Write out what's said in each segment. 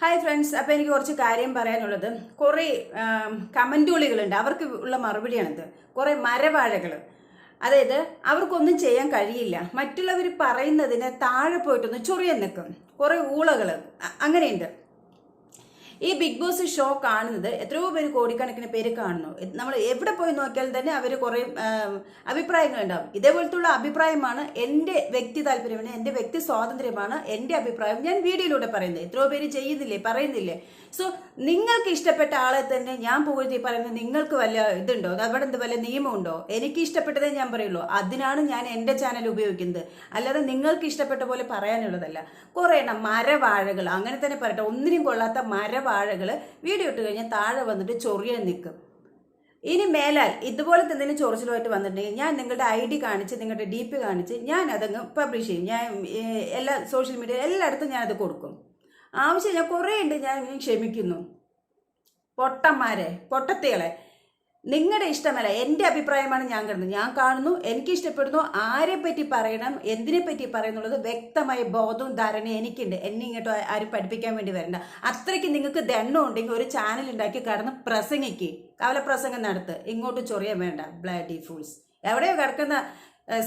Hi friends, അപ്പോൾ എനിക്ക് കുറച്ച് കാര്യം പറയാനുള്ളത്. കുറേ കമൻറ്റുകളുണ്ട്, അവർക്ക് ഉള്ള മറുപടിയാണിത്. കുറേ മരവാഴകൾ, അതായത് അവർക്കൊന്നും ചെയ്യാൻ കഴിയില്ല, മറ്റുള്ളവർ പറയുന്നതിന് താഴെ പോയിട്ടൊന്ന് ചൊറിയാൻ നിൽക്കും. കുറേ ഊളകൾ അങ്ങനെയുണ്ട്. ഈ ബിഗ് ബോസ് ഷോ കാണുന്നത് എത്രയോ പേര്, കോടിക്കണക്കിന് പേര് കാണുന്നു. നമ്മൾ എവിടെ പോയി നോക്കിയാൽ തന്നെ അവർ കുറേ അഭിപ്രായങ്ങളുണ്ടാവും. ഇതേപോലത്തുള്ള അഭിപ്രായമാണ് എൻ്റെ വ്യക്തി താല്പര്യമാണ്, എൻ്റെ വ്യക്തി സ്വാതന്ത്ര്യമാണ് എൻ്റെ അഭിപ്രായം ഞാൻ വീഡിയോയിലൂടെ പറയുന്നത്. എത്രയോ പേര് ചെയ്യുന്നില്ലേ, പറയുന്നില്ലേ? സോ നിങ്ങൾക്ക് ഇഷ്ടപ്പെട്ട ആളെ തന്നെ ഞാൻ പുകഴ്ത്തി പറയുന്നത് നിങ്ങൾക്ക് വല്ല ഇതുണ്ടോ? അവിടെ എന്ത് വല്ല നിയമമുണ്ടോ? എനിക്ക് ഇഷ്ടപ്പെട്ടതേ ഞാൻ പറയുള്ളൂ. അതിനാണ് ഞാൻ എൻ്റെ ചാനൽ ഉപയോഗിക്കുന്നത്, അല്ലാതെ നിങ്ങൾക്ക് ഇഷ്ടപ്പെട്ട പോലെ പറയാനുള്ളതല്ല. കുറേ എണ്ണം മരവാഴകൾ, അങ്ങനെ തന്നെ പറയട്ടെ, ഒന്നിനും കൊള്ളാത്ത മരവാഴകൾ വീഡിയോ ഇട്ട് കഴിഞ്ഞാൽ താഴെ വന്നിട്ട് ചൊറിയാൻ നിൽക്കും. ഇനി മേലാൽ ഇതുപോലത്തെ എന്തെങ്കിലും ചൊറിച്ചിലുമായിട്ട് വന്നിട്ടുണ്ടെങ്കിൽ ഞാൻ നിങ്ങളുടെ ID കാണിച്ച്, നിങ്ങളുടെ DP കാണിച്ച് ഞാൻ അതങ്ങ് പബ്ലിഷ് ചെയ്യും. ഞാൻ എല്ലാ സോഷ്യൽ മീഡിയ എല്ലായിടത്തും ഞാനത് കൊടുക്കും. ആവശ്യം ഞാൻ കുറേ ഉണ്ട്, ഞാൻ ക്ഷമിക്കുന്നു. പൊട്ടന്മാരെ, പൊട്ടത്തികളെ, നിങ്ങളുടെ ഇഷ്ടമല്ല, എൻ്റെ അഭിപ്രായമാണ് ഞാൻ കാണുന്നത്. ഞാൻ കാണുന്നു, എനിക്ക് ഇഷ്ടപ്പെടുന്നു. ആരെ പറ്റി പറയണം, എന്തിനെ പറ്റി പറയുന്നുള്ളത് വ്യക്തമായ ബോധവും ധാരണയും എനിക്കുണ്ട്. എന്നെ ഇങ്ങോട്ട് ആരും പഠിപ്പിക്കാൻ വേണ്ടി വരണ്ട. അത്രയ്ക്ക് നിങ്ങൾക്ക് ദണ്ണം ഉണ്ടെങ്കിൽ ഒരു ചാനൽ ഉണ്ടാക്കി കടന്ന് പ്രസംഗിക്ക്, കവല പ്രസംഗം നടത്ത്. ഇങ്ങോട്ട് ചൊറിയാൻ വേണ്ട, ബ്ലഡി ഫൂൾസ്. എവിടെയോ കിടക്കുന്ന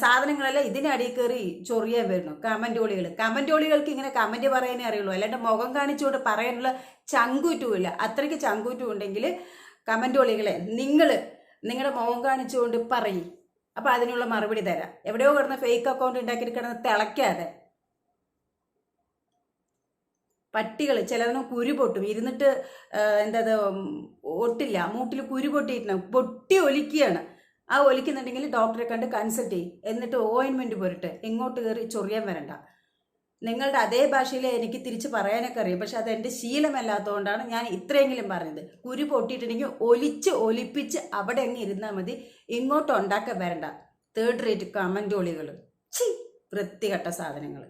സാധനങ്ങളെല്ലാം ഇതിനടിയിൽ കയറി ചൊറിയാൻ വരുന്നു. കമൻറ്റോളികൾക്ക് ഇങ്ങനെ കമൻറ്റ് പറയാനേ അറിയുള്ളൂ, അല്ലാണ്ട് മുഖം കാണിച്ചുകൊണ്ട് പറയാനുള്ള ചങ്കൂറ്റുമില്ല. അത്രയ്ക്ക് ചങ്കൂറ്റം ഉണ്ടെങ്കിൽ കമൻറ്റോളികളെ നിങ്ങളുടെ മുഖം കാണിച്ചുകൊണ്ട് പറയും. അപ്പം അതിനുള്ള മറുപടി തരാം. എവിടെയോ കിടന്ന് ഫേക്ക് അക്കൗണ്ട് ഉണ്ടാക്കിയിട്ട് കിടന്ന് തിളയ്ക്കാതെ. പട്ടികൾ ചിലതിനും കുരു പൊട്ടും, ഇരുന്നിട്ട് എന്താ ഒട്ടില്ല, മൂട്ടിൽ കുരു പൊട്ടിയിട്ടുണ്ടാവും, പൊട്ടി ഒലിക്കുകയാണ്. ആ ഒലിക്കുന്നുണ്ടെങ്കിൽ ഡോക്ടറെ കണ്ട് കൺസൾട്ട് ചെയ്യും, എന്നിട്ട് ഓയിൻമെൻറ്റ് പോരട്ടെ. ഇങ്ങോട്ട് കയറി ചൊറിയാൻ വരണ്ട. നിങ്ങളുടെ അതേ ഭാഷയിൽ എനിക്ക് തിരിച്ച് പറയാനൊക്കെ അറിയാം, പക്ഷെ അത് എൻ്റെ ശീലമല്ലാത്തതുകൊണ്ടാണ് ഞാൻ ഇത്രയെങ്കിലും പറഞ്ഞത്. കുരു പൊട്ടിയിട്ടുണ്ടെങ്കിൽ ഒലിപ്പിച്ച് അവിടെ അങ്ങ് ഇരുന്നാൽ മതി, ഇങ്ങോട്ട് ഉണ്ടാക്കാൻ വരണ്ട. തേർഡ് റേറ്റ് കമൻറ്റോളികൾ, വൃത്തികെട്ട സാധനങ്ങൾ.